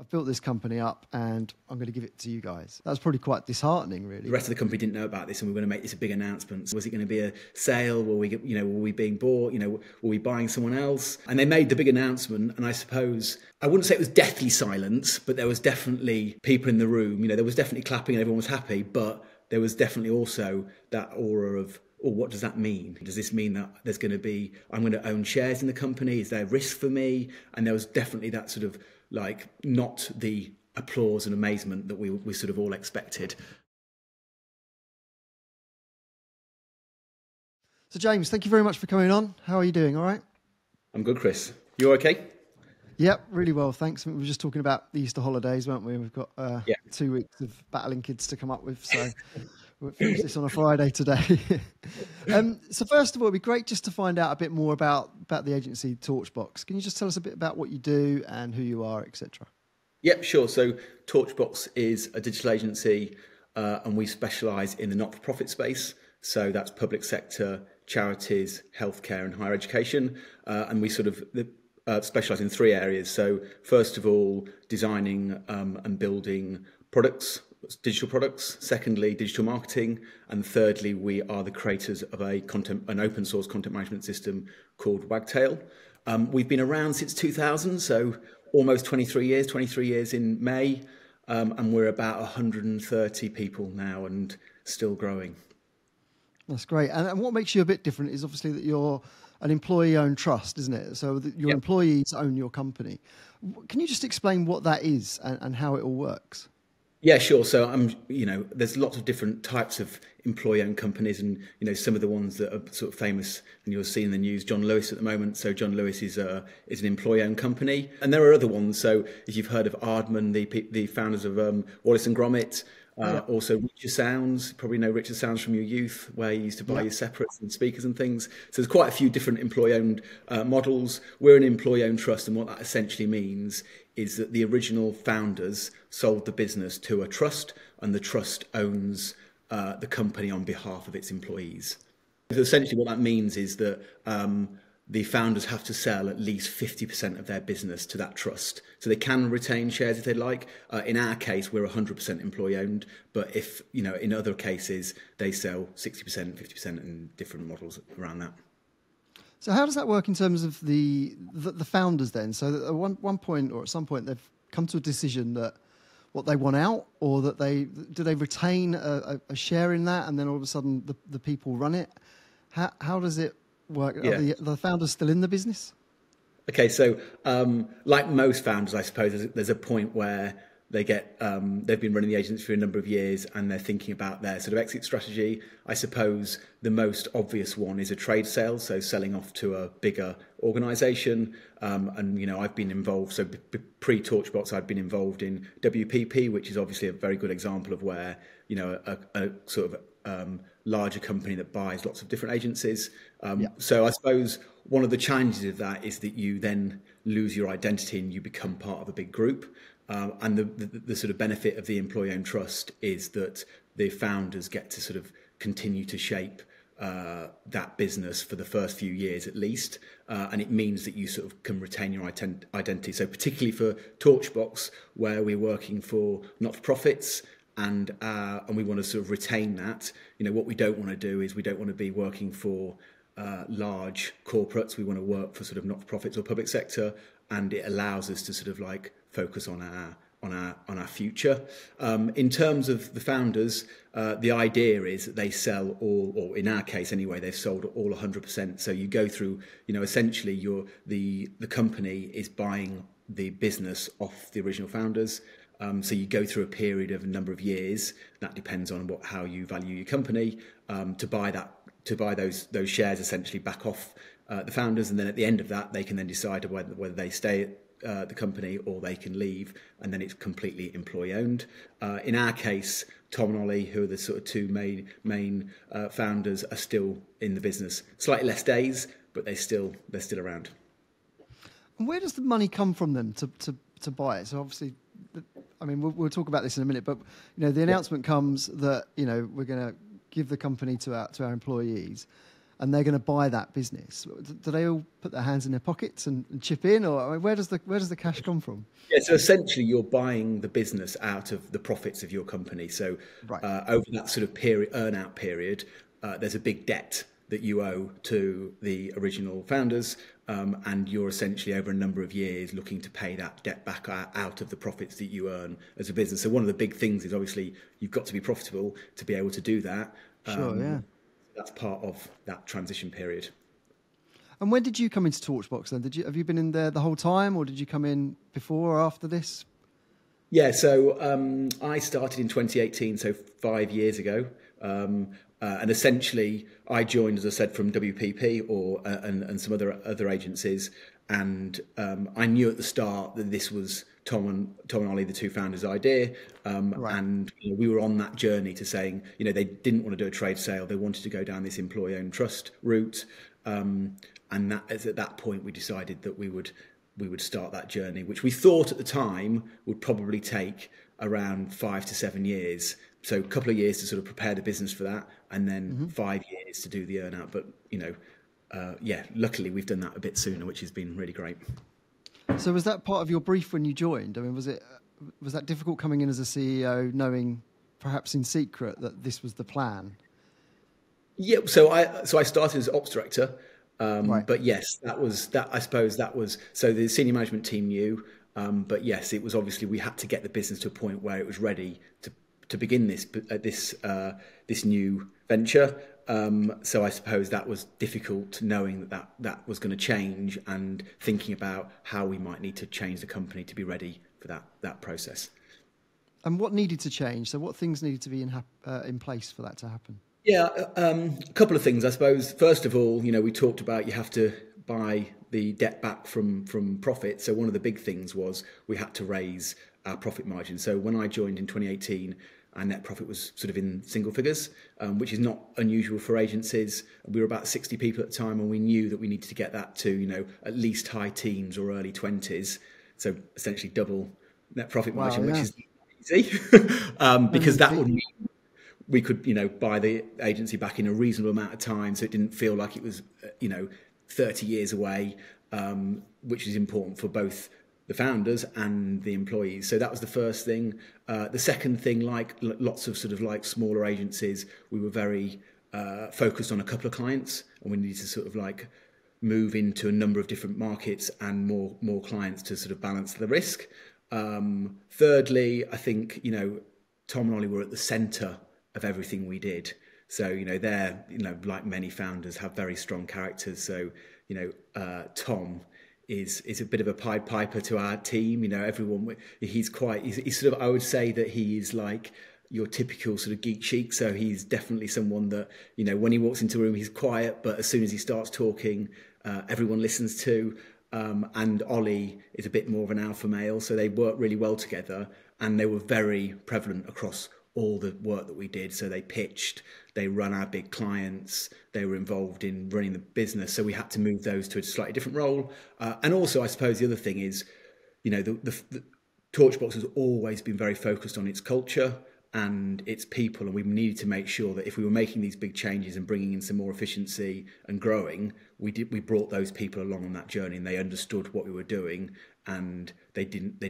I've built this company up and I'm going to give it to you guys. That's probably quite disheartening, really. The rest of the company didn't know about this, and we were going to make this a big announcement. Was it going to be a sale? Were we being bought? Were we buying someone else? And they made the big announcement, and I suppose, I wouldn't say it was deathly silence, but there was definitely people in the room. There was definitely clapping and everyone was happy, but there was definitely also that aura of, oh, what does that mean? Does this mean that I'm going to own shares in the company? Is there a risk for me? And there was definitely that sort of not the applause and amazement that we sort of all expected. So James, thank you very much for coming on. How are you doing? All right? I'm good, Chris. You okay? Yep, really well, thanks. We were just talking about the Easter holidays, weren't we? We've got 2 weeks of battling kids to come up with, so we'll finish this on a Friday today. So first of all, it'd be great just to find out a bit more about the agency Torchbox. Can you just tell us a bit about what you do and who you are, etc.? Yep, sure. So Torchbox is a digital agency and we specialise in the not-for-profit space. So that's public sector, charities, healthcare and higher education. And we sort of specialise in 3 areas. So first of all, designing and building products, digital products. Secondly, digital marketing. And thirdly, we are the creators of an open source content management system called Wagtail. We've been around since 2000, so almost 23 years in May. And we're about 130 people now and still growing. That's great. And what makes you a bit different is obviously that you're an employee-owned trust, isn't it? So that your employees own your company. Can you just explain what that is and how it all works? Yeah, sure. So there's lots of different types of employee-owned companies, and some of the ones that are sort of famous, and you'll see in the news, John Lewis at the moment. So John Lewis is an employee-owned company, and there are other ones. So if you've heard of Aardman, the founders of Wallace and Gromit. Also Richard Sounds, probably know Richard Sounds from your youth, where you used to buy your separates and speakers and things. So there's quite a few different employee-owned models. We're an employee-owned trust, and what that essentially means is that the original founders sold the business to a trust, and the trust owns the company on behalf of its employees. So essentially what that means is that the founders have to sell at least 50% of their business to that trust. So they can retain shares if they like. In our case, we're 100% employee owned. But if, in other cases, they sell 60%, 50% and different models around that. So how does that work in terms of the founders then? So at one point or at some point, they've come to a decision that what they want out, or that do they retain a share in that, and then all of a sudden the people run it? How does it work? Yeah. Are the founders still in the business? Okay, so like most founders, I suppose there's a point where they've been running the agency for a number of years and they're thinking about their sort of exit strategy. I suppose the most obvious one is a trade sale, so selling off to a bigger organisation. And I've been involved. So pre-Torchbox, I'd been involved in WPP, which is obviously a very good example of where a sort of larger company that buys lots of different agencies. So I suppose one of the challenges of that is that you then lose your identity and you become part of a big group. And the sort of benefit of the employee-owned trust is that the founders get to sort of continue to shape that business for the first few years at least. And it means that you sort of can retain your identity. So particularly for Torchbox, where we're working for not-for-profits, and we want to sort of retain that. What we don't want to do is we don't want to be working for large corporates. We want to work for sort of not-for-profits or public sector, and it allows us to sort of like focus on our future. In terms of the founders, the idea is that they sell all, or in our case anyway, they've sold all 100%. So you go through, essentially the company is buying the business off the original founders. So you go through a period of a number of years. That depends on how you value your company, to buy those shares essentially back off the founders, and then at the end of that, they can then decide whether they stay at the company or they can leave, and then it's completely employee owned. In our case, Tom and Olly, who are the sort of two main founders, are still in the business. Slightly less days, but they're still around. And where does the money come from then to buy it? So obviously, we'll talk about this in a minute, but the announcement comes that we're going to give the company to our employees. and they're going to buy that business. Do they all put their hands in their pockets and chip in, or I mean, where does the cash come from? Yeah, so essentially you're buying the business out of the profits of your company. So Right. over that sort of period, earn-out period, there's a big debt that you owe to the original founders, and you're essentially over a number of years looking to pay that debt back out of the profits that you earn as a business. So one of the big things is obviously you've got to be profitable to be able to do that. Sure, yeah. That's part of that transition period. And when did you come into Torchbox then? Have you been in there the whole time, or did you come in before or after this? Yeah, so I started in 2018, so 5 years ago. And essentially, I joined, as I said, from WPP and some other agencies. And I knew at the start that this was Tom and Olly, the two founders' idea. Right. And we were on that journey to saying, they didn't want to do a trade sale. They wanted to go down this employee-owned trust route. And at that point, we decided that we would start that journey, which we thought at the time would probably take around 5 to 7 years. So a couple of years to sort of prepare the business for that, and then 5 years to do the earn out. But luckily we've done that a bit sooner, which has been really great. So was that part of your brief when you joined? I mean, was that difficult coming in as a CEO, knowing perhaps in secret that this was the plan? Yeah. So I started as ops director. Right. But yes, I suppose that was, so the senior management team knew, but yes, it was obviously, we had to get the business to a point where it was ready to begin this new venture. So I suppose that was difficult, knowing that was going to change and thinking about how we might need to change the company to be ready for that process. And what needed to change? So what things needed to be in place for that to happen? Yeah, a couple of things, I suppose. First of all, we talked about you have to buy the debt back from profit. So one of the big things was we had to raise our profit margin. So when I joined in 2018, our net profit was sort of in single figures, which is not unusual for agencies. We were about 60 people at the time, and we knew that we needed to get that to, at least high teens or early 20s. So essentially double net profit margin, which is easy, because that would mean we could, buy the agency back in a reasonable amount of time, so it didn't feel like it was, 30 years away, which is important for both the founders and the employees. So that was the first thing. The second thing, like lots of sort of like smaller agencies, we were very focused on a couple of clients, and we needed to sort of like move into a number of different markets and more clients to sort of balance the risk. Thirdly, I think, Tom and Olly were at the centre of everything we did. So, they're, like many founders, have very strong characters. So, Tom is a bit of a Pied Piper to our team. Everyone, he's sort of, I would say that he is like your typical sort of geek chic. So he's definitely someone that, when he walks into a room, he's quiet, but as soon as he starts talking, everyone listens to. And Olly is a bit more of an alpha male. So they work really well together, and they were very prevalent across all the work that we did. So they pitched, they run our big clients, they were involved in running the business. So we had to move those to a slightly different role. And also, I suppose the other thing is, the Torchbox has always been very focused on its culture and its people. And we needed to make sure that if we were making these big changes and bringing in some more efficiency and growing, we brought those people along on that journey, and they understood what we were doing, and they didn't,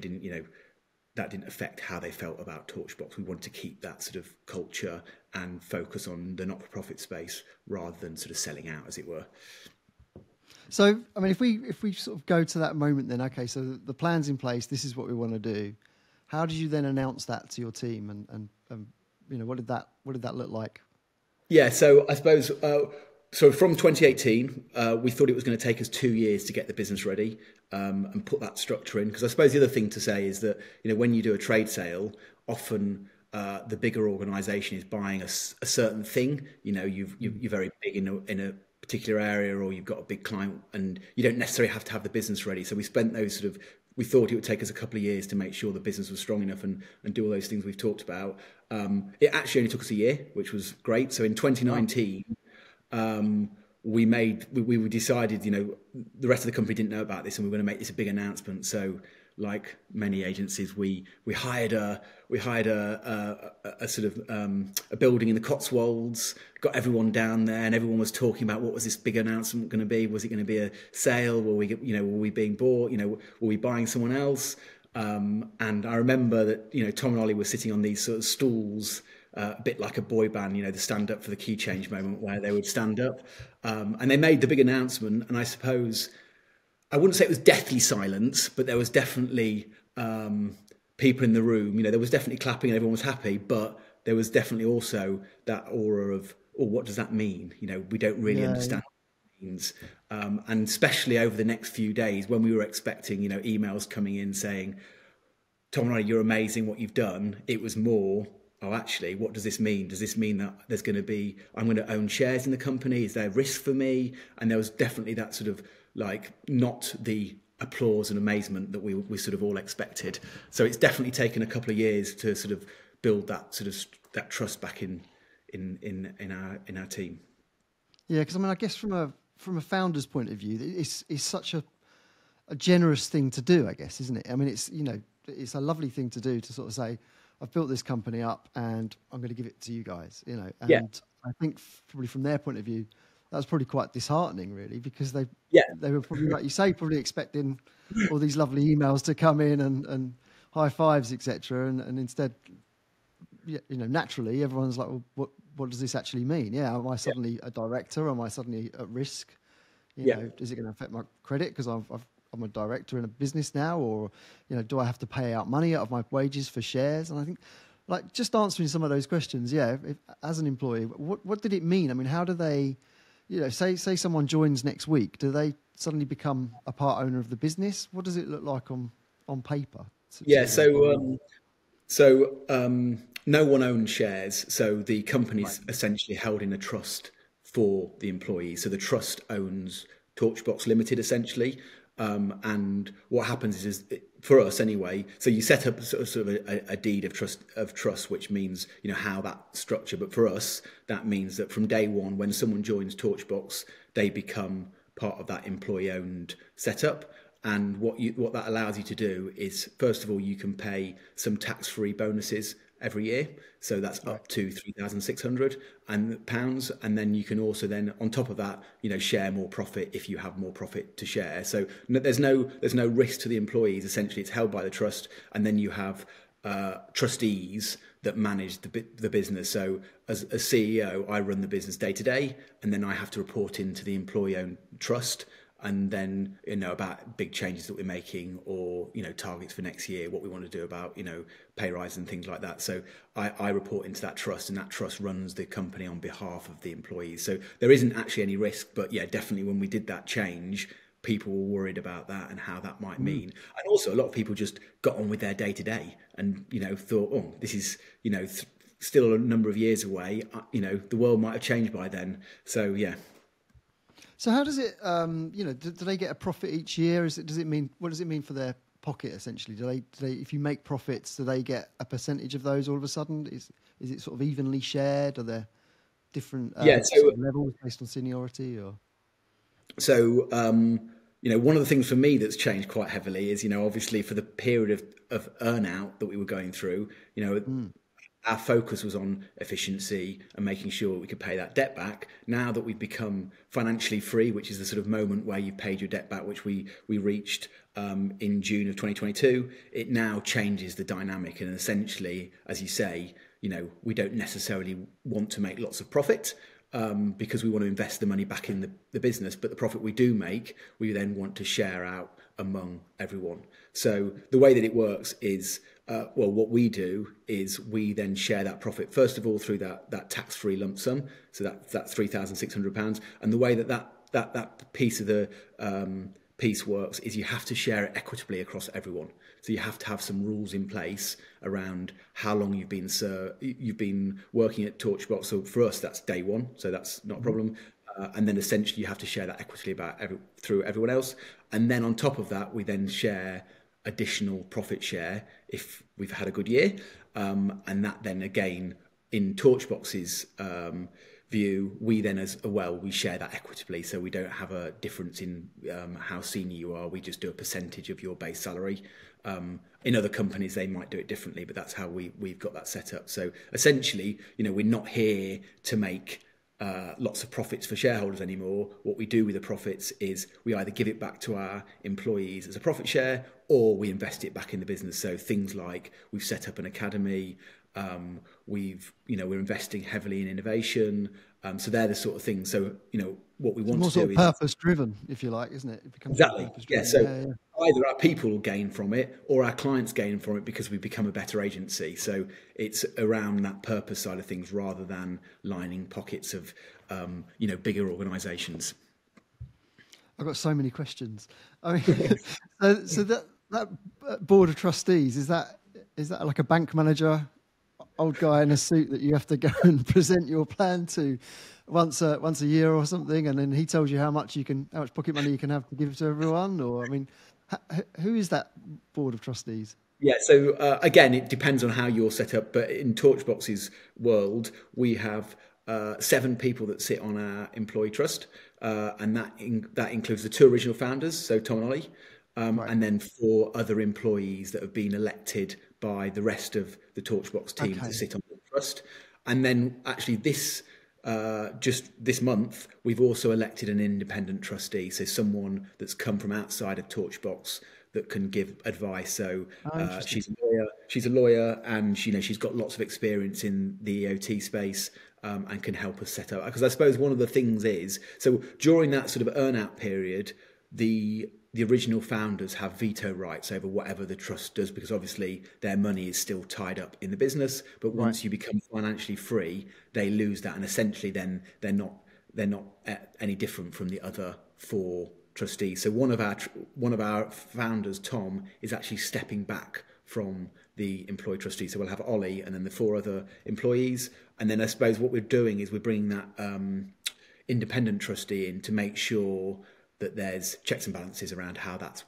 that didn't affect how they felt about Torchbox. We wanted to keep that sort of culture and focus on the not-for-profit space rather than sort of selling out, as it were. So, I mean, if we sort of go to that moment then, okay, so the plan's in place, this is what we want to do. How did you then announce that to your team, and what did that look like? Yeah, so I suppose so from 2018, we thought it was going to take us 2 years to get the business ready and put that structure in. Because I suppose the other thing to say is that, when you do a trade sale, often the bigger organisation is buying a certain thing. You're very big in a particular area, or you've got a big client, and you don't necessarily have to have the business ready. So we spent we thought it would take us a couple of years to make sure the business was strong enough and do all those things we've talked about. It actually only took us a year, which was great. So in 2019, we decided, the rest of the company didn't know about this, and we were going to make this a big announcement. So like many agencies, we hired a sort of a building in the Cotswolds, got everyone down there, and everyone was talking about what was this big announcement going to be? Was it going to be a sale? Were we being bought? Were we buying someone else? And I remember that Tom and Olly were sitting on these sort of stools, a bit like a boy band, the stand up for the key change moment where they would stand up, and they made the big announcement. And I suppose I wouldn't say it was deathly silence, but there was definitely people in the room. There was definitely clapping and everyone was happy, but there was definitely also that aura of, oh, what does that mean? We don't really understand what it means. And especially over the next few days when we were expecting, emails coming in saying, Tom and I, you're amazing, what you've done. It was more, oh, actually, what does this mean? Does this mean that I'm going to own shares in the company? Is there risk for me? And there was definitely that sort of not the applause and amazement that we sort of all expected. So it's definitely taken a couple of years to sort of build that sort of that trust back in our team. Yeah, because I guess from a founder's point of view, it's such a generous thing to do, I guess, isn't it? It's a lovely thing to do to sort of say, I've built this company up and I'm going to give it to you guys, And I think probably from their point of view, that was probably quite disheartening, really, because they were probably, like you say, probably expecting all these lovely emails to come in and high fives, etc. And instead, naturally, everyone's like, well, what does this actually mean? Yeah, am I suddenly a director? Am I suddenly at risk? Is it going to affect my credit because I'm a director in a business now, or do I have to pay out money out of my wages for shares? And I think, just answering some of those questions, as an employee, what did it mean? How do they? Say someone joins next week, do they suddenly become a part owner of the business? What does it look like on paper? So no one owns shares. So the company's essentially held in a trust for the employees. So the trust owns Torchbox Limited, essentially. And what happens is for us anyway, so you set up sort of a deed of trust, which means, how that structure. But for us, that means that from day one, when someone joins Torchbox, they become part of that employee-owned setup. And what that allows you to do is, first of all, you can pay some tax-free bonuses every year. So that's up to £3,600 pounds. And then you can also then, on top of that, share more profit if you have more profit to share. So there's no risk to the employees. Essentially, it's held by the trust. And then you have trustees that manage the business. So as CEO, I run the business day to day, and then I have to report into the employee-owned trust. And then, about big changes that we're making, or, targets for next year, what we want to do about, pay rise and things like that. So I report into that trust, and that trust runs the company on behalf of the employees. So there isn't actually any risk, but definitely when we did that change, people were worried about that and how that might mean. And also a lot of people just got on with their day to day and, thought, oh, this is, still a number of years away. The world might have changed by then. So, yeah. So how does it, do they get a profit each year? What does it mean for their pocket, essentially? Do they, if you make profits, do they get a percentage of those all of a sudden? Is it sort of evenly shared? Are there different sort of levels based on seniority? Or so, one of the things for me that's changed quite heavily is, obviously for the period of earn out that we were going through, our focus was on efficiency and making sure we could pay that debt back. Now that we've become financially free, which is the sort of moment where you've paid your debt back, which we reached in June of 2022, it now changes the dynamic. And essentially, as you say, we don't necessarily want to make lots of profit because we want to invest the money back in the business. But the profit we do make, we then want to share out among everyone. So the way that it works is, what we do is we then share that profit, first of all, through that tax-free lump sum. So that's £3,600. And the way that piece of the piece works is you have to share it equitably across everyone. So you have to have some rules in place around how long you've been working at Torchbox. So for us, that's day one. So that's not a problem. And then essentially you have to share that equitably through everyone else. And then on top of that, we then share additional profit share if we've had a good year. And that then again, in Torchbox's view, we then we share that equitably, so we don't have a difference in how senior you are. We just do a percentage of your base salary. In other companies, they might do it differently, but that's how we've got that set up. So essentially, we're not here to make lots of profits for shareholders anymore. What we do with the profits is we either give it back to our employees as a profit share, or we invest it back in the business. So things like we've set up an academy, we're investing heavily in innovation. So they're the sort of things. So what we want more to do sort of is purpose driven, if you like, isn't it? It becomes exactly, purpose yeah. driven. So either our people gain from it, or our clients gain from it because we become a better agency. So it's around that purpose side of things rather than lining pockets of bigger organisations. I've got so many questions. I mean, so that board of trustees, is that like a bank manager, old guy in a suit that you have to go and present your plan to once a year or something, and then he tells you how much pocket money you can have to give to everyone? Or I mean, who is that board of trustees? Yeah, so again, it depends on how you're set up, but in Torchbox's world, we have 7 people that sit on our employee trust, and that includes the 2 original founders, so Tom and Olly, right. And then 4 other employees that have been elected by the rest of the Torchbox team to sit on the trust. And then actually just this month, we've also elected an independent trustee, so someone that's come from outside of Torchbox that can give advice. So she's a lawyer, and she's got lots of experience in the EOT space, and can help us set up. Because I suppose one of the things is, so during that sort of earn-out period, the original founders have veto rights over whatever the trust does, because obviously their money is still tied up in the business. But once you become financially free, they lose that, and essentially then they're not any different from the other 4 trustees. So one of our founders, Tom, is actually stepping back from the employee trustee. So we'll have Olly and then the 4 other employees, and then I suppose what we're doing is we're bringing that independent trustee in to make sure that there's checks and balances around how that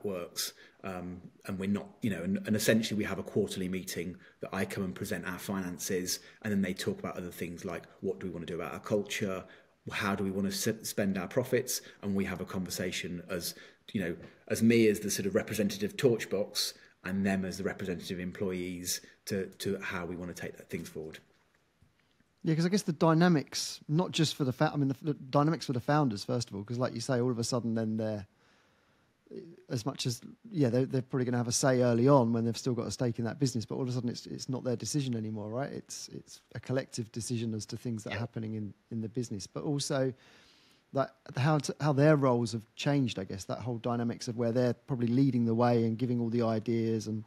works, and we're not, and essentially we have a quarterly meeting that I come and present our finances, and then they talk about other things like what do we want to do about our culture, how do we want to spend our profits, and we have a conversation as me as the sort of representative Torchbox, and them as the representative employees to how we want to take things forward. Yeah, because I guess the dynamics, not just for the dynamics for the founders, first of all, because like you say, all of a sudden then they're, as much as, they're probably going to have a say early on when they've still got a stake in that business, but all of a sudden it's not their decision anymore, right? It's a collective decision as to things that are happening in the business, but also that how their roles have changed, I guess, that whole dynamics of where they're probably leading the way and giving all the ideas and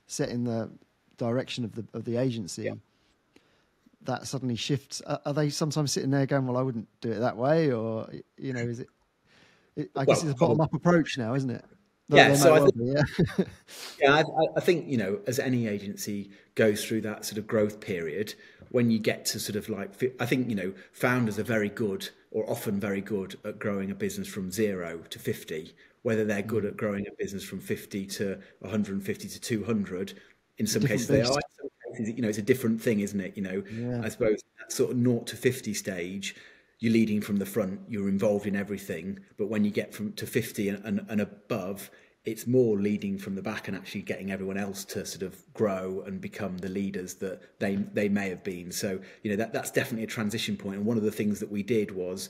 setting the direction of the agency. Yeah. That suddenly shifts. Are they sometimes sitting there going, well, I wouldn't do it that way? Or, is it I guess it's a bottom-up approach now, isn't it? Yeah, so I think, as any agency goes through that sort of growth period, when you get to sort of like, I think, founders are very good, or often very good, at growing a business from 0 to 50. Whether they're good at growing a business from 50 to 150 to 200, in some cases they are. It's a different thing, isn't it? I suppose that sort of 0 to 50 stage, you're leading from the front, you're involved in everything. But when you get to 50 and above, it's more leading from the back and actually getting everyone else to sort of grow and become the leaders that they may have been. So, that's definitely a transition point. And one of the things that we did was,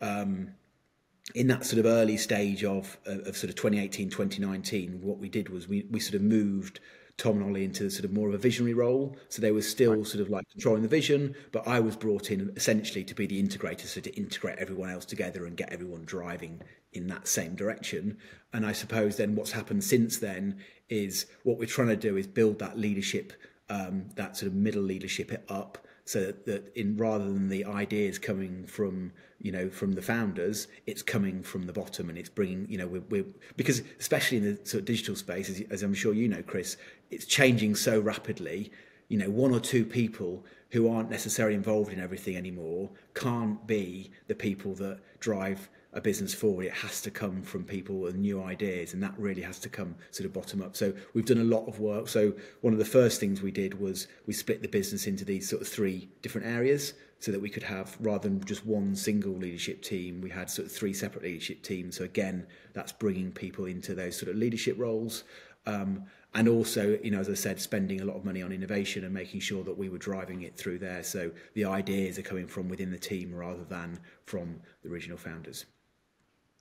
in that sort of early stage of sort of 2018, 2019, what we did was we sort of moved Tom and Olly into sort of more of a visionary role. So they were still sort of like controlling the vision, but I was brought in essentially to be the integrator, so to integrate everyone else together and get everyone driving in that same direction. And I suppose then what's happened since then is what we're trying to do is build that leadership, that sort of middle leadership up, so that rather than the ideas coming from the founders, it's coming from the bottom, and it's bringing we're because especially in the sort of digital space, as I'm sure Chris, it's changing so rapidly. 1 or 2 people who aren't necessarily involved in everything anymore can't be the people that drive a business forward. It has to come from people with new ideas, and that really has to come sort of bottom up. So we've done a lot of work. So one of the first things we did was we split the business into these sort of 3 different areas. so that we could have, rather than just one single leadership team, we had sort of 3 separate leadership teams. So again, that's bringing people into those sort of leadership roles. And also, as I said, spending a lot of money on innovation and making sure that we were driving it through there. So the ideas are coming from within the team rather than from the original founders.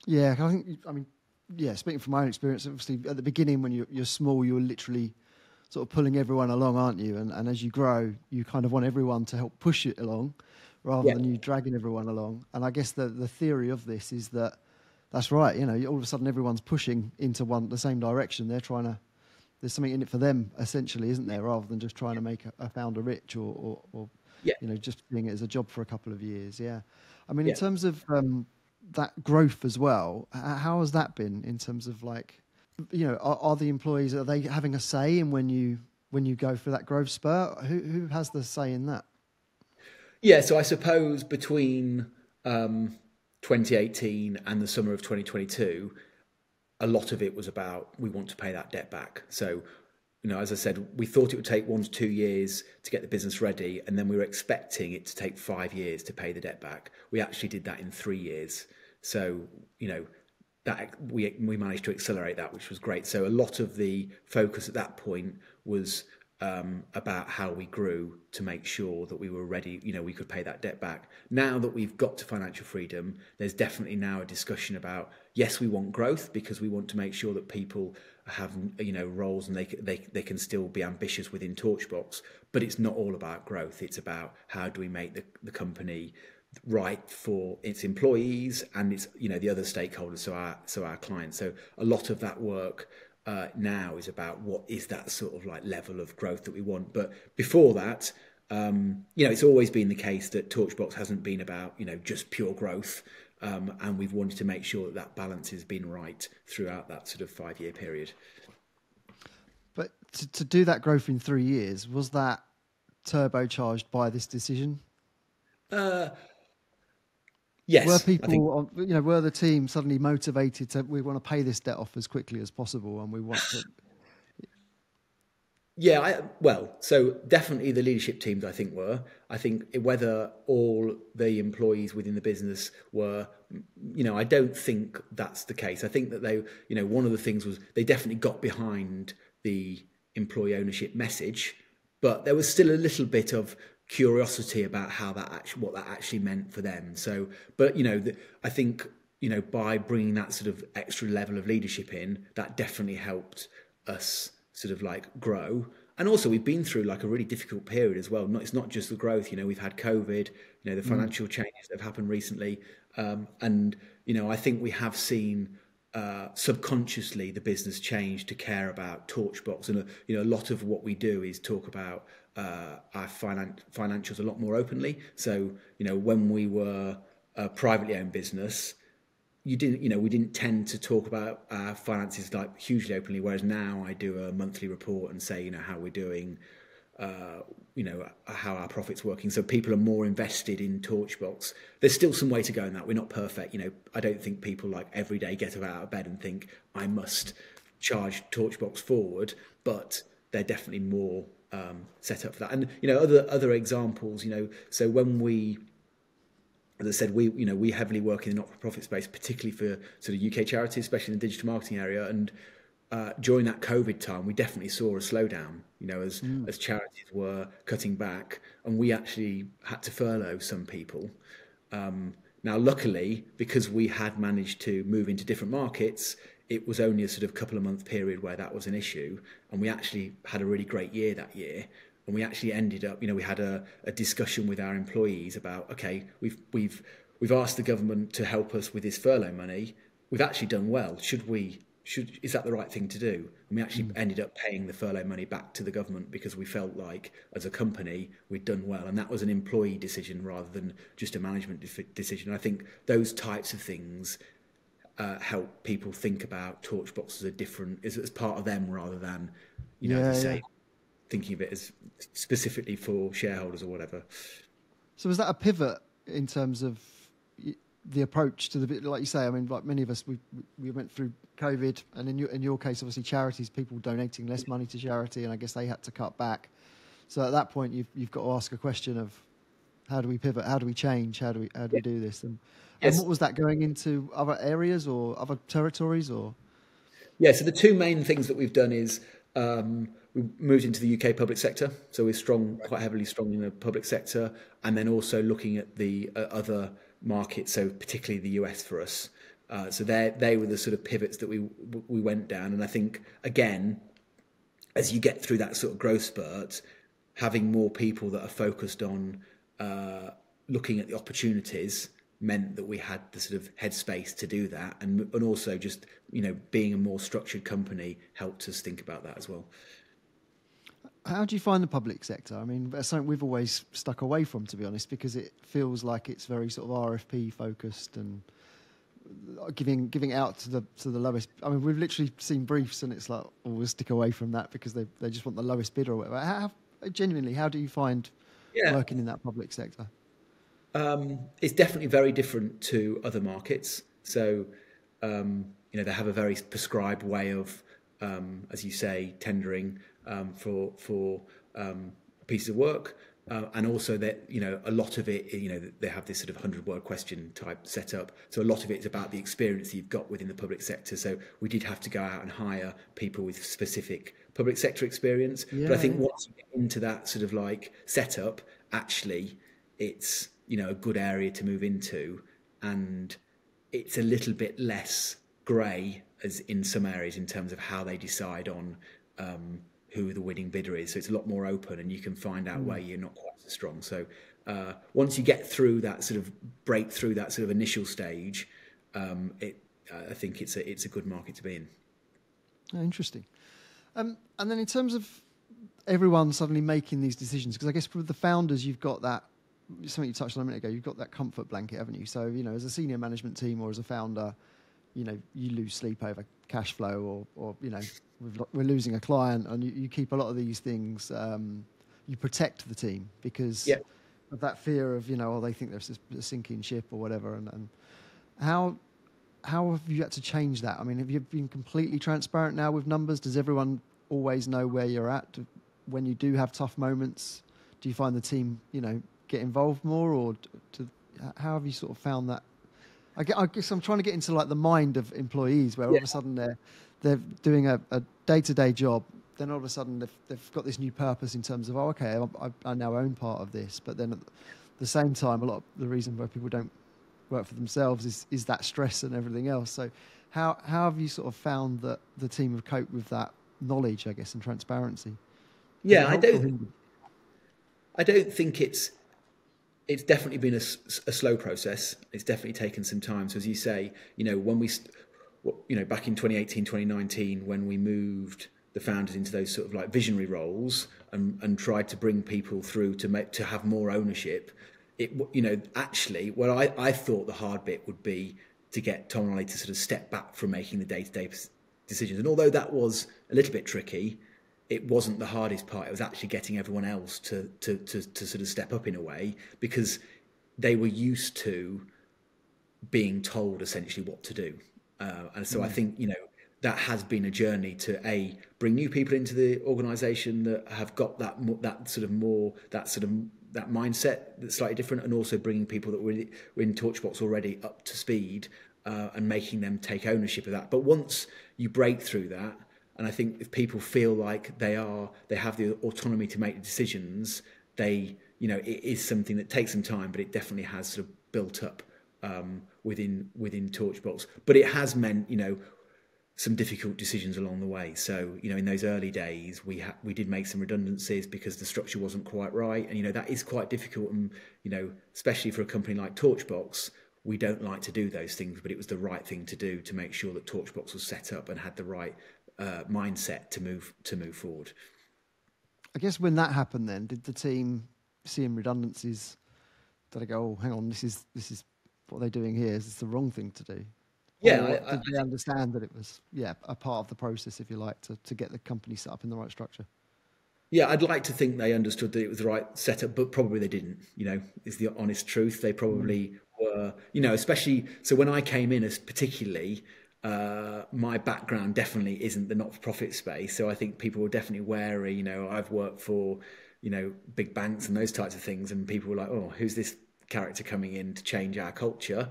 Yeah, speaking from my own experience, obviously at the beginning when you're small, you're literally sort of pulling everyone along, aren't you? And as you grow, you kind of want everyone to help push it along rather than you dragging everyone along. And I guess the theory of this is that that's right. All of a sudden everyone's pushing into the same direction. They're trying to, there's something in it for them essentially, isn't there? Rather than just trying to make a founder rich or just doing it as a job for a couple of years. Yeah. I mean, in terms of that growth as well, how has that been in terms of like, are the employees, are they having a say in when you go for that growth spurt? Who has the say in that? Yeah, so I suppose between 2018 and the summer of 2022, a lot of it was about we want to pay that debt back. So, as I said, we thought it would take 1 to 2 years to get the business ready, and then we were expecting it to take 5 years to pay the debt back. We actually did that in 3 years. So, that we managed to accelerate that, which was great. So a lot of the focus at that point was about how we grew to make sure that we were ready, we could pay that debt back. Now that we've got to financial freedom, there's definitely now a discussion about, yes, we want growth because we want to make sure that people have, roles and they can still be ambitious within Torchbox, but it's not all about growth. It's about how do we make the company right for its employees and its, the other stakeholders, so our clients. So a lot of that work now is about what is that sort of like level of growth that we want. But before that, it's always been the case that Torchbox hasn't been about, just pure growth. And we've wanted to make sure that balance has been right throughout that sort of 5-year period. But to do that growth in 3 years, was that turbocharged by this decision? Yes. Were people, were the team suddenly motivated to, we want to pay this debt off as quickly as possible and we want to... Yeah, so definitely the leadership teams, I think, were. I think whether all the employees within the business were, I don't think that's the case. I think that they, one of the things was they definitely got behind the employee ownership message, but there was still a little bit of curiosity about how what that actually meant for them. So, but I think by bringing that sort of extra level of leadership in, that definitely helped us sort of like grow. And also we've been through like a really difficult period as well. It's not just the growth. We've had COVID, the financial changes that have happened recently, and I think we have seen subconsciously the business change to care about Torchbox, and a lot of what we do is talk about our financials a lot more openly. So when we were a privately owned business, we didn't tend to talk about our finances like hugely openly, whereas now I do a monthly report and say how we're doing, how our profit's working. So people are more invested in Torchbox. There's still some way to go in that. We're not perfect. I don't think people like every day get out of bed and think I must charge Torchbox forward, but they're definitely more set up for that. And other examples, so when we, as I said, we heavily work in the not-for-profit space, particularly for sort of UK charities, especially in the digital marketing area. And during that COVID time, we definitely saw a slowdown, as charities were cutting back, and we actually had to furlough some people. Now, luckily, because we had managed to move into different markets, it was only a sort of couple of month period where that was an issue, and we actually had a really great year that year. And we actually ended up, we had a discussion with our employees about, okay, we've asked the government to help us with this furlough money. We've actually done well. Is that the right thing to do? And we actually ended up paying the furlough money back to the government because we felt like, as a company, we'd done well. And that was an employee decision rather than just a management decision. I think those types of things help people think about Torchbox as part of them rather than, as you say, thinking of it as specifically for shareholders or whatever. So was that a pivot in terms of the approach to the, like you say, I mean, like many of us, we went through COVID, and in your case, obviously charities, people donating less money to charity, and I guess they had to cut back. So at that point, you've got to ask a question of, How do we pivot? How do we change? How do we do this? And Yes. what was that, going into other areas or other territories or? Yeah, so the two main things that we've done is we moved into the UK public sector. So we're strong, quite heavily strong in the public sector, and then also looking at the other markets, so particularly the US for us. So they were the sort of pivots that we went down. And I think, again, as you get through that sort of growth spurt, having more people that are focused on looking at the opportunities meant that we had the sort of headspace to do that, and also just, you know, being a more structured company helped us think about that as well. How do you find the public sector? I mean, that's something we've always stuck away from, to be honest, because it feels like it's very sort of RFP focused and giving out to the lowest. I mean, we've literally seen briefs and it's like, oh, we'll stick away from that because they just want the lowest bidder or whatever. Genuinely, how do you find working in that public sector? It's definitely very different to other markets. So, you know, they have a very prescribed way of, as you say, tendering for pieces of work, and also that, you know, a lot of it, you know, they have this sort of 100-word question type setup. So a lot of it is about the experience that you've got within the public sector. So we did have to go out and hire people with specific public sector experience. But I think once you get into that sort of like setup, actually, it's, you know, a good area to move into, and it's a little bit less grey as in some areas in terms of how they decide on who the winning bidder is. So it's a lot more open, and you can find out where you're not quite so strong. So once you get through that sort of break through that sort of initial stage, I think it's a good market to be in. Oh, interesting. And then in terms of everyone suddenly making these decisions, because I guess with the founders, you've got that, something you touched on a minute ago, you've got that comfort blanket, haven't you? So, you know, as a senior management team or as a founder, you know, you lose sleep over cash flow or you know, we're losing a client, and you keep a lot of these things, you protect the team because of that fear of, you know, oh, they think there's a sinking ship or whatever. And how have you had to change that? I mean, have you been completely transparent now with numbers? Does everyone always know where you're at? When you do have tough moments, do you find the team, you know, get involved more, or how have you sort of found that? I guess I'm trying to get into like the mind of employees, where all of a sudden they're doing a day-to-day job, then all of a sudden they've got this new purpose in terms of, oh, okay, I now own part of this. But then at the same time, a lot of the reason why people don't work for themselves is that stress and everything else. So how have you sort of found that the team have coped with that knowledge, I guess, and transparency? Yeah, I don't think it's definitely been a slow process. It's definitely taken some time. So as you say, you know, when back in 2018, 2019, when we moved the founders into those sort of like visionary roles and tried to bring people through to have more ownership, it, you know, actually what I thought the hard bit would be to get Tom and Olly to sort of step back from making the day-to-day decisions. And although that was a little bit tricky, it wasn't the hardest part. It was actually getting everyone else to sort of step up in a way, because they were used to being told essentially what to do. And so I think, you know, that has been a journey to bring new people into the organisation that have got that mindset that's slightly different, and also bringing people that were in Torchbox already up to speed and making them take ownership of that. But once you break through that, and I think if people feel like they have the autonomy to make the decisions, you know, it is something that takes some time, but it definitely has sort of built up within Torchbox. But it has meant, you know, some difficult decisions along the way. So, you know, in those early days, we did make some redundancies because the structure wasn't quite right, and you know that is quite difficult. And you know, especially for a company like Torchbox, we don't like to do those things, but it was the right thing to do to make sure that Torchbox was set up and had the right mindset to move forward. I guess when that happened, then did the team, seeing redundancies, did they go, oh, hang on, this is what they're doing here? Is this the wrong thing to do? Yeah, did they understand that it was a part of the process, if you like, to get the company set up in the right structure? Yeah, I'd like to think they understood that it was the right setup, but probably they didn't. You know, is the honest truth. They probably were. You know, especially so when I came in, as particularly, my background definitely isn't the not-for-profit space, so I think people were definitely wary. You know, I've worked for, you know, big banks and those types of things, and people were like, "Oh, who's this character coming in to change our culture?"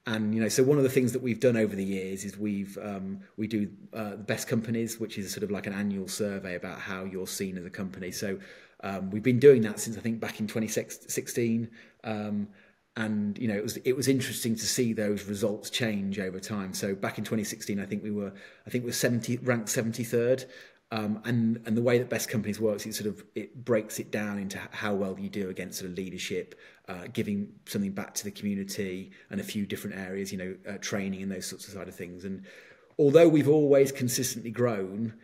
And you know, so one of the things that we've done over the years is we do the best companies, which is sort of like an annual survey about how you're seen as a company. So we've been doing that since I think back in 2016. And you know, it was interesting to see those results change over time. So back in 2016, I think we were ranked 73rd. And the way that Best Companies works, it breaks it down into how well you do against sort of leadership, giving something back to the community, and a few different areas, you know, training and those sorts of side of things. And although we've always consistently grown,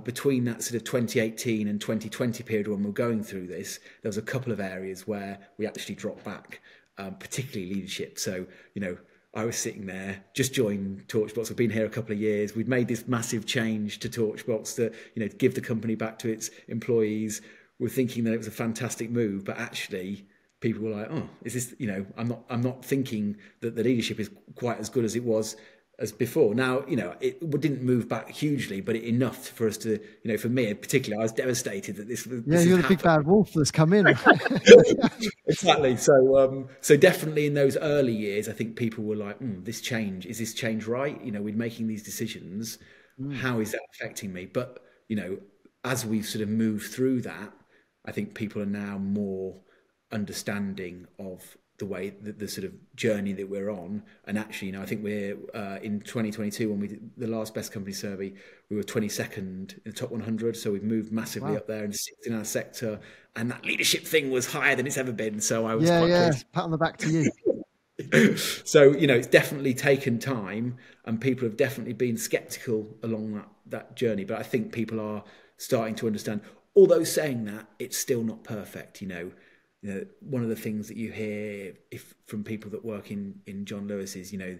between that sort of 2018 and 2020 period when we're going through this, there was a couple of areas where we actually dropped back, particularly leadership. So, you know, I was sitting there, just joined Torchbox. I've been here a couple of years. We'd made this massive change to Torchbox to, you know, give the company back to its employees. We're thinking that it was a fantastic move, but actually people were like, "Oh, is this?" You know, I'm not thinking that the leadership is quite as good as it was as before. Now, you know, it didn't move back hugely, but enough for us to, you know, for me particularly, I was devastated that this Yeah, you're the big bad wolf that's come in. Exactly. So definitely in those early years, I think people were like, "This change, is this change right? You know, we're making these decisions. How is that affecting me?" But, you know, as we've sort of moved through that, I think people are now more understanding of the way that the sort of journey that we're on. And actually, you know, I think we're in 2022 when we did the last Best Company survey, we were 22nd in the top 100. So we've moved massively up there and sixth in our sector. And that leadership thing was higher than it's ever been. So I was quite pleased. Pat on the back to you. So, you know, it's definitely taken time, and people have definitely been skeptical along that journey. But I think people are starting to understand. Although saying that, it's still not perfect, you know. You know, one of the things that you hear from people that work in John Lewis is, you know,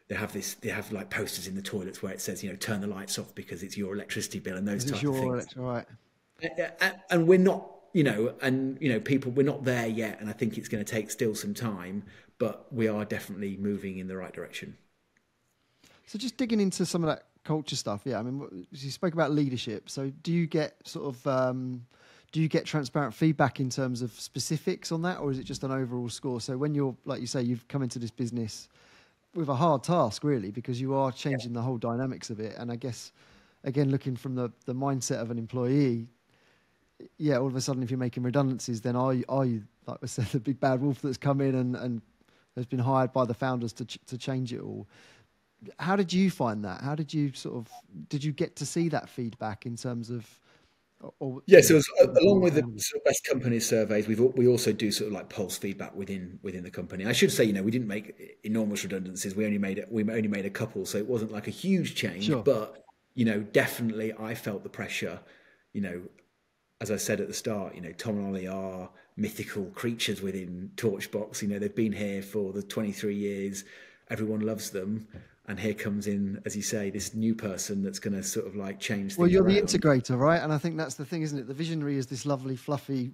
they have like posters in the toilets where it says, you know, turn the lights off because it's your electricity bill and those types of things. Right. And we're not, you know, people, we're not there yet. And I think it's going to take still some time, but we are definitely moving in the right direction. So just digging into some of that culture stuff. Yeah. I mean, you spoke about leadership. So do you get sort of, do you get transparent feedback in terms of specifics on that, or is it just an overall score? So when you're, like you say, you've come into this business with a hard task, really, because you are changing the whole dynamics of it. And I guess, again, looking from the mindset of an employee, yeah, all of a sudden, if you're making redundancies, then are you, like I said, the big bad wolf that's come in and has been hired by the founders to change it all? How did you find that? How did you did you get to see that feedback in terms of? So along with the sort of Best Company surveys, we also do sort of like pulse feedback within the company. I should say, you know, we didn't make enormous redundancies. We only made a couple, so it wasn't like a huge change. Sure. But, you know, definitely I felt the pressure. You know, as I said at the start, you know, Tom and Olly are mythical creatures within Torchbox. You know, they've been here for the 23 years. Everyone loves them. And here comes in, as you say, this new person that's going to sort of like change things. Well, you're the integrator, right? And I think that's the thing, isn't it? The visionary is this lovely, fluffy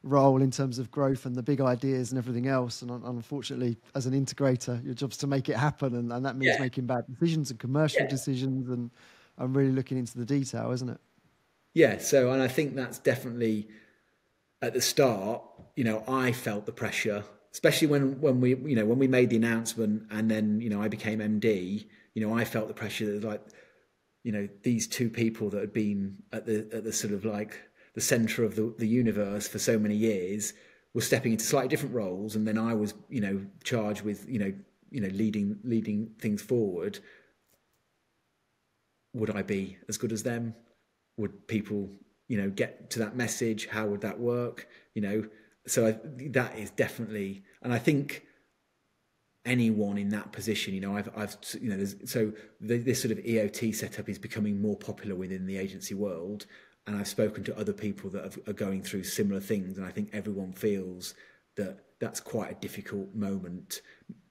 role in terms of growth and the big ideas and everything else. And unfortunately, as an integrator, your job's to make it happen. And that means making bad decisions and commercial decisions and really looking into the detail, isn't it? Yeah. So, and I think that's definitely at the start, you know, I felt the pressure. Especially when we made the announcement and then, you know, I became MD, you know, I felt the pressure that, like, you know, these two people that had been at the sort of like the center of the universe for so many years were stepping into slightly different roles. And then I was, you know, charged with, you know, leading things forward. Would I be as good as them? Would people, you know, get to that message? How would that work? You know, so that is definitely, and I think anyone in that position, you know, I've you know, this sort of EOT setup is becoming more popular within the agency world, and I've spoken to other people that are going through similar things, and I think everyone feels that that's quite a difficult moment.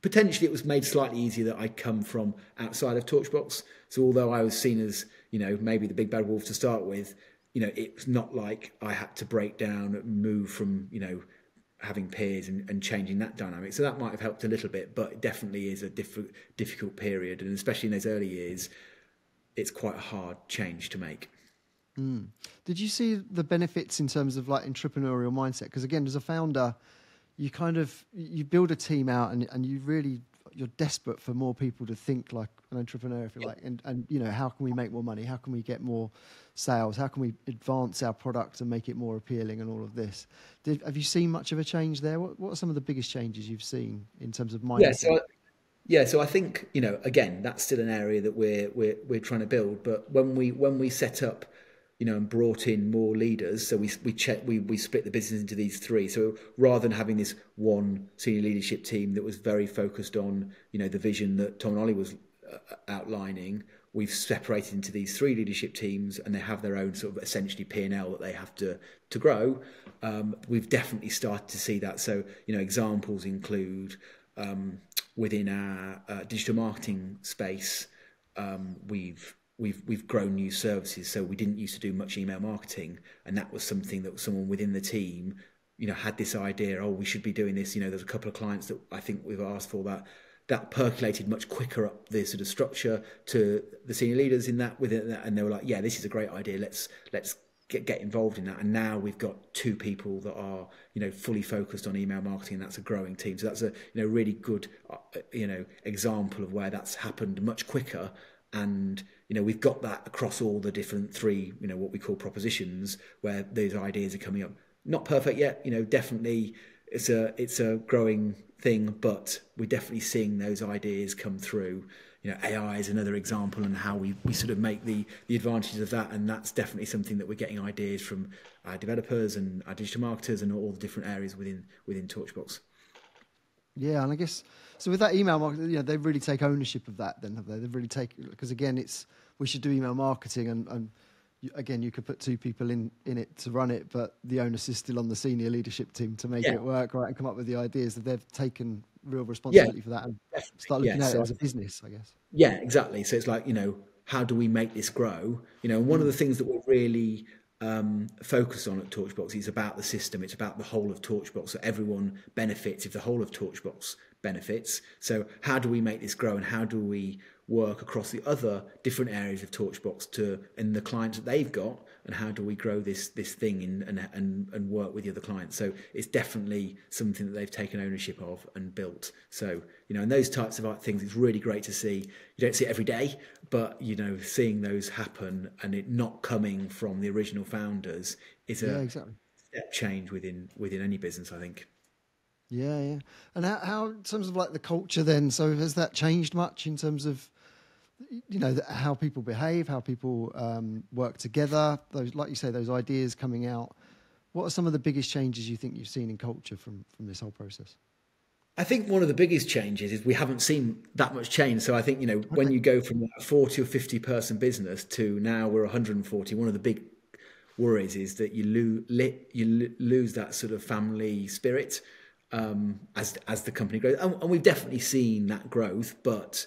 Potentially, it was made slightly easier that I come from outside of Torchbox, so although I was seen as, you know, maybe the big bad wolf to start with, you know, it's not like I had to break down and move from, you know, having peers and changing that dynamic. So that might have helped a little bit, but it definitely is a difficult period. And especially in those early years, it's quite a hard change to make. Did you see the benefits in terms of like entrepreneurial mindset? Because again, as a founder, you build a team out and you're desperate for more people to think like an entrepreneur, if you like, and you know, how can we make more money? How can we get more sales? How can we advance our product and make it more appealing and all of this? Have you seen much of a change there? What are some of the biggest changes you've seen in terms of mindset? So I think, you know, again, that's still an area that we're trying to build. But when we set up, you know, and brought in more leaders, so we split the business into these three. So rather than having this one senior leadership team that was very focused on, you know, the vision that Tom and Olly was outlining, we've separated into these three leadership teams, and they have their own sort of essentially P&L that they have to grow. We've definitely started to see that. So, you know, examples include within our digital marketing space, we've grown new services. So we didn't used to do much email marketing, and that was something that someone within the team, you know, had this idea, oh, we should be doing this. You know, there's a couple of clients that I think we've asked for that percolated much quicker up the sort of structure to the senior leaders in that within that, and they were like, yeah, this is a great idea. Let's get involved in that. And now we've got 2 people that are, you know, fully focused on email marketing, and that's a growing team. So that's a, you know, really good, you know, example of where that's happened much quicker. And, you know, we've got that across all the different 3, you know, what we call propositions, where those ideas are coming up. Not perfect yet, you know, definitely it's a growing thing, but we're definitely seeing those ideas come through. You know, AI is another example, and how we sort of make the advantages of that. And that's definitely something that we're getting ideas from our developers and our digital marketers and all the different areas within Torchbox. Yeah, and I guess, so with that email marketing, you know, they really take ownership of that then, have they? They really take, because again, we should do email marketing, and again, you could put 2 people in it to run it, but the onus is still on the senior leadership team to make it work, right, and come up with the ideas. That they've taken real responsibility for that and start looking at it as a business, I guess. Yeah, exactly. So it's like, you know, how do we make this grow? You know, one of the things that we're really focused on at Torchbox is about the system. It's about the whole of Torchbox, so everyone benefits if the whole of Torchbox benefits. So how do we make this grow, and how do we work across the other different areas of Torchbox and the clients that they've got, and how do we grow this thing and work with the other clients? So it's definitely something that they've taken ownership of and built. So, you know, and those types of things, it's really great to see. You don't see it every day, but, you know, seeing those happen and it not coming from the original founders is a step change within any business, I think. Yeah. And how in terms of like the culture then, so has that changed much in terms of, you know, how people behave, how people work together, those, like you say, those ideas coming out? What are some of the biggest changes you think you've seen in culture from this whole process? I think one of the biggest changes is we haven't seen that much change. So I think, you know, when you go from a 40 or 50 person business to now we're 140, one of the big worries is that you lose that sort of family spirit as the company grows. And we've definitely seen that growth, but,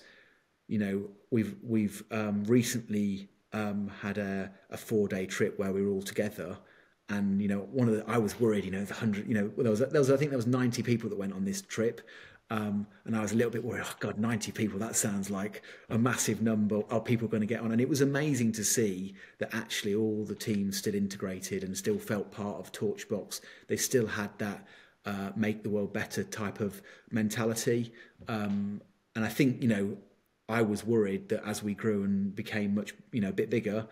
you know, we've recently had a 4-day trip where we were all together. And, you know, I was worried, you know, the 100, you know, I think there was 90 people that went on this trip. And I was a little bit worried, oh God, 90 people, that sounds like a massive number. Are people going to get on? And it was amazing to see that actually all the teams still integrated and still felt part of Torchbox. They still had that make the world better type of mentality. And I think, you know, I was worried that as we grew and became much, you know, a bit bigger,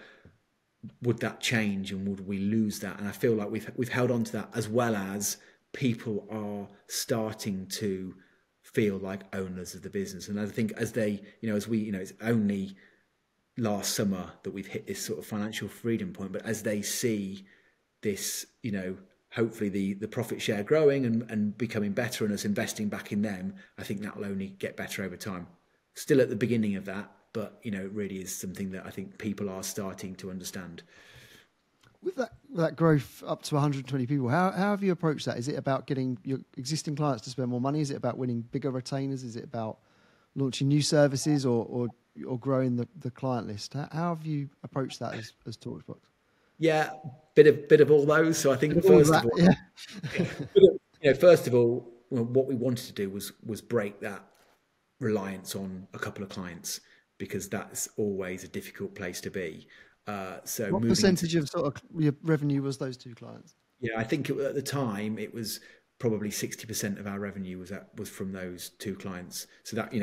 would that change and would we lose that? And I feel like we've held on to that, as well as people are starting to feel like owners of the business. And I think as they, you know, as we, you know, it's only last summer that we've hit this sort of financial freedom point, but as they see this, you know, hopefully the profit share growing and becoming better and us investing back in them, I think that will only get better over time. Still at the beginning of that, but, you know, it really is something that I think people are starting to understand. With that growth up to 120 people, how have you approached that? Is it about getting your existing clients to spend more money? Is it about winning bigger retainers? Is it about launching new services or growing the client list? How have you approached that as Torchbox? Yeah, bit of all those. So I think first of all, first of all, what we wanted to do was break that reliance on a couple of clients, because that's always a difficult place to be. So What moving percentage of sort of your revenue was those two clients? I think at the time it was probably 60% of our revenue was from those two clients. So that,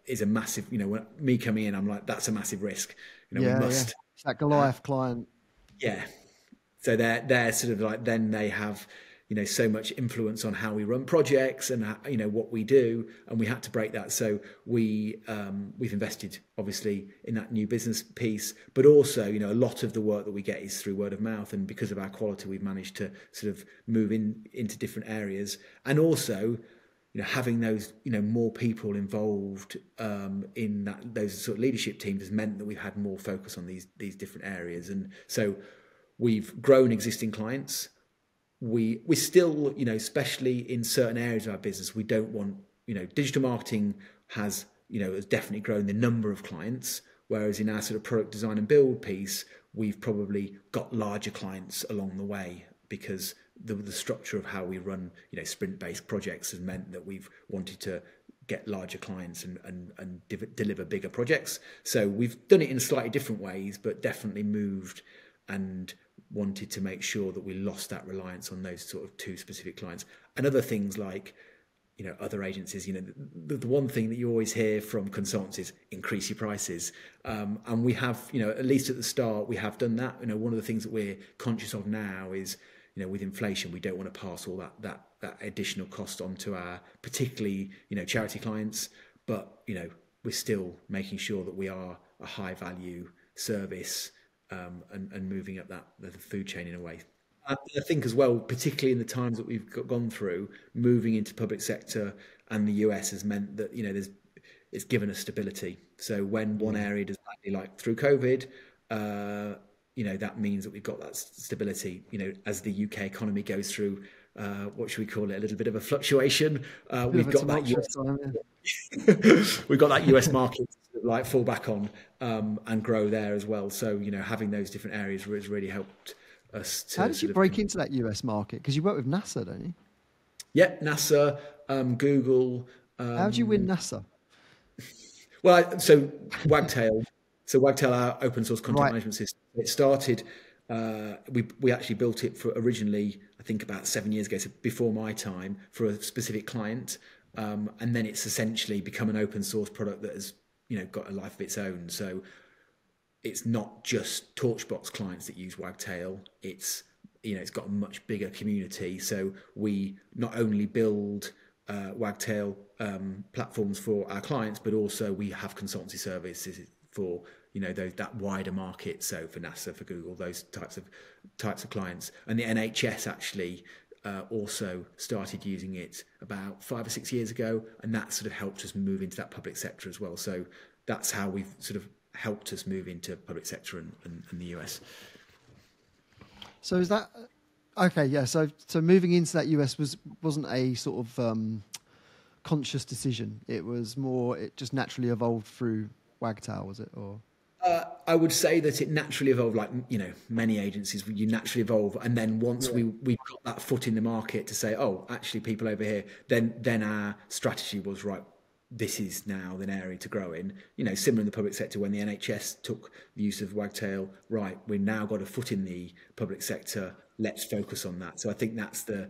is a massive, when me coming in, I'm like, that's a massive risk. We must. It's that Goliath client. Yeah. So they're sort of like, then they have, so much influence on how we run projects and, what we do. And we had to break that. So we've invested obviously in that new business piece, but also, a lot of the work that we get is through word of mouth. And because of our quality, we've managed to sort of move into different areas. And also, having those, more people involved in those sort of leadership teams has meant that we've had more focus on these different areas. And so we've grown existing clients. We still, especially in certain areas of our business, we don't want, digital marketing has definitely grown the number of clients, whereas in our sort of product design and build piece, we've probably got larger clients along the way, because the structure of how we run, sprint-based projects has meant that we've wanted to get larger clients and deliver bigger projects. So we've done it in slightly different ways, but definitely moved and wanted to make sure that we lost that reliance on those sort of two specific clients. And other things like, other agencies, the one thing that you always hear from consultants is increase your prices. And we have, at least at the start, we have done that. One of the things that we're conscious of now is, with inflation, we don't want to pass all that additional cost on to our, particularly, charity clients. But, we're still making sure that we are a high value service, and moving up the food chain in a way. I think as well, particularly in the times that we've gone through, moving into public sector and the US has meant that, it's given us stability. So when one area does badly, like through COVID, that means that we've got that stability, as the UK economy goes through, what should we call it, a little bit of a fluctuation. We've got that we've got that US market to like fall back on and grow there as well. So, having those different areas has really helped us to. How did you break into that US market? Because you work with NASA, don't you? Yeah, NASA, Google. How did you win NASA? Well, so Wagtail, our open source content management system, it started. We actually built it for originally, I think about 7 years ago, so before my time, for a specific client, and then it's essentially become an open source product that has, got a life of its own. So it's not just Torchbox clients that use Wagtail. It's it's got a much bigger community. So we not only build Wagtail platforms for our clients, but also we have consultancy services for that wider market. So for NASA, for Google, those types of clients, and the NHS actually also started using it about 5 or 6 years ago, and that sort of helped us move into that public sector as well. So that's how we've sort of helped us move into public sector and the US. So is that okay? Yeah. So moving into that US wasn't a sort of conscious decision. It was more. It just naturally evolved through Wagtail, was it? Or I would say that it naturally evolved, like many agencies. You naturally evolve, and then once we got that foot in the market to say, oh, actually, people over here, then our strategy was right. This is now an area to grow in. Similar in the public sector, when the NHS took the use of Wagtail, right, we've now got a foot in the public sector. Let's focus on that. So I think that's the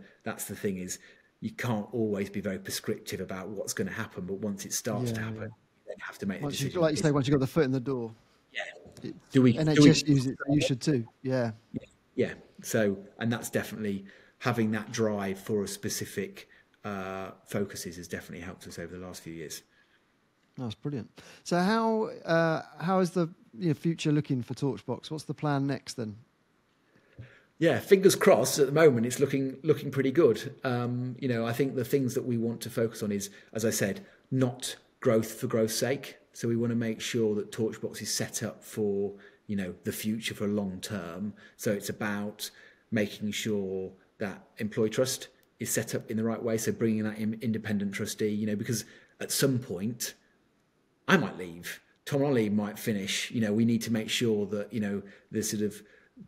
thing, is you can't always be very prescriptive about what's going to happen, but once it starts to happen, you then have to make a decision. Like you say, once you got the foot in the door. Yeah. NHS use it, you should too. Yeah. Yeah. So, and that's definitely having that drive for a specific focuses has definitely helped us over the last few years. That's brilliant. So how is the future looking for Torchbox? What's the plan next then? Yeah, fingers crossed. At the moment, it's looking pretty good. I think the things that we want to focus on is, as I said, not growth for growth's sake. So we want to make sure that Torchbox is set up for the future, for long term. So it's about making sure that employee trust is set up in the right way. So bringing that independent trustee, because at some point I might leave, Tom and Olly might finish. We need to make sure that the sort of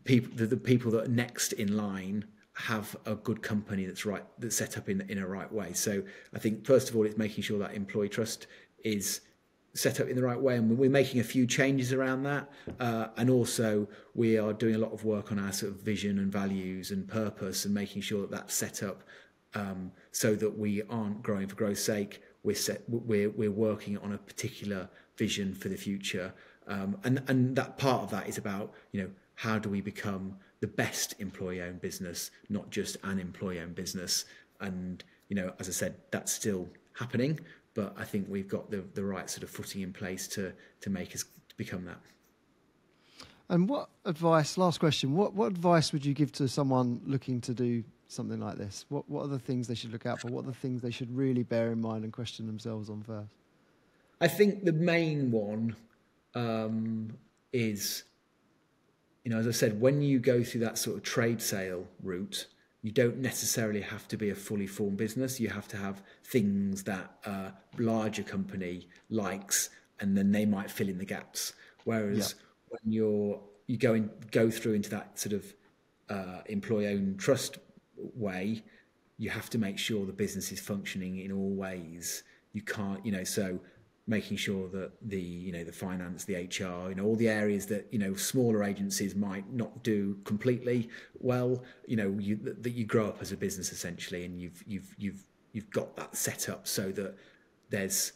people, the people that are next in line have a good company that's set up in a right way. So I think first of all, it's making sure that employee trust is set up in the right way, and we're making a few changes around that. And also, we are doing a lot of work on our sort of vision and values and purpose, and making sure that that's set up so that we aren't growing for growth's sake. We're working on a particular vision for the future, and that part of that is about, how do we become the best employee-owned business, not just an employee-owned business. And as I said, that's still happening, but I think we've got the right sort of footing in place to make us become that. And what advice, last question, what advice would you give to someone looking to do something like this? What are the things they should look out for? What are the things they should really bear in mind and question themselves on first? I think the main one is, as I said, when you go through that sort of trade sale route, you don't necessarily have to be a fully formed business. You have to have things that a larger company likes, and then they might fill in the gaps. Whereas when you go through into that sort of employee-owned trust way, you have to make sure the business is functioning in all ways. You can't, so making sure that the finance, the HR, all the areas that smaller agencies might not do completely well, that you grow up as a business essentially, and you've got that set up so that there's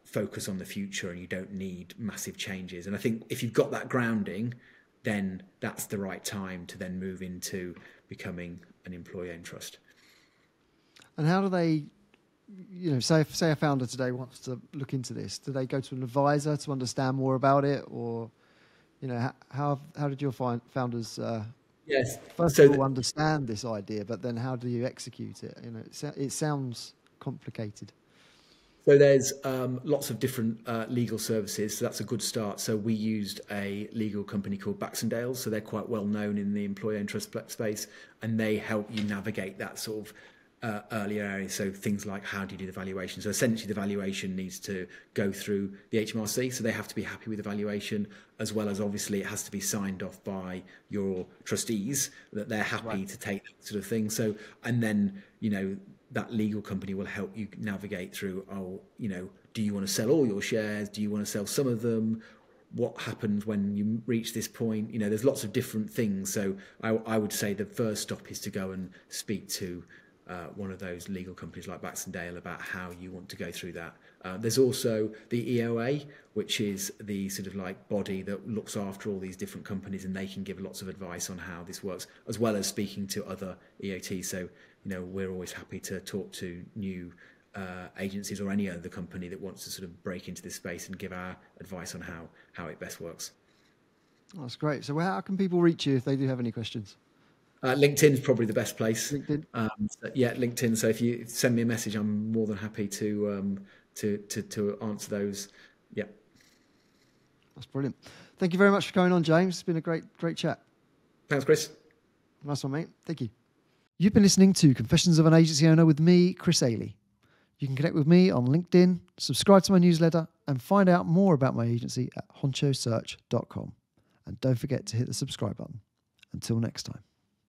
focus on the future, and you don't need massive changes. And I think if you've got that grounding, then that's the right time to then move into becoming an employee-owned trust. And how do they, say a founder today wants to look into this, do they go to an advisor to understand more about it? Or, how did your founders yes. first of all understand this idea, but then how do you execute it? It sounds complicated. So there's lots of different legal services, so that's a good start. So we used a legal company called Baxendale, so they're quite well known in the employee-owned trust space, and they help you navigate that sort of earlier areas. So things like, how do you do the valuation? So essentially the valuation needs to go through the HMRC, so they have to be happy with the valuation, as well as obviously it has to be signed off by your trustees that they're happy to take that sort of thing. So, and then, that legal company will help you navigate through, do you want to sell all your shares? Do you want to sell some of them? What happens when you reach this point? There's lots of different things. So I would say the first stop is to go and speak to one of those legal companies like Baxendale about how you want to go through that. There's also the EOA, which is the sort of like body that looks after all these different companies, and they can give lots of advice on how this works, as well as speaking to other EOTs. So, we're always happy to talk to new agencies or any other company that wants to sort of break into this space and give our advice on how it best works. Oh, that's great. So how can people reach you if they do have any questions? LinkedIn is probably the best place. LinkedIn? LinkedIn. So if you send me a message, I'm more than happy to answer those. Yeah. That's brilliant. Thank you very much for coming on, James. It's been a great chat. Thanks, Chris. Nice one, mate. Thank you. You've been listening to Confessions of an Agency Owner with me, Chris Ailey. You can connect with me on LinkedIn, subscribe to my newsletter, and find out more about my agency at honchosearch.com. And don't forget to hit the subscribe button. Until next time.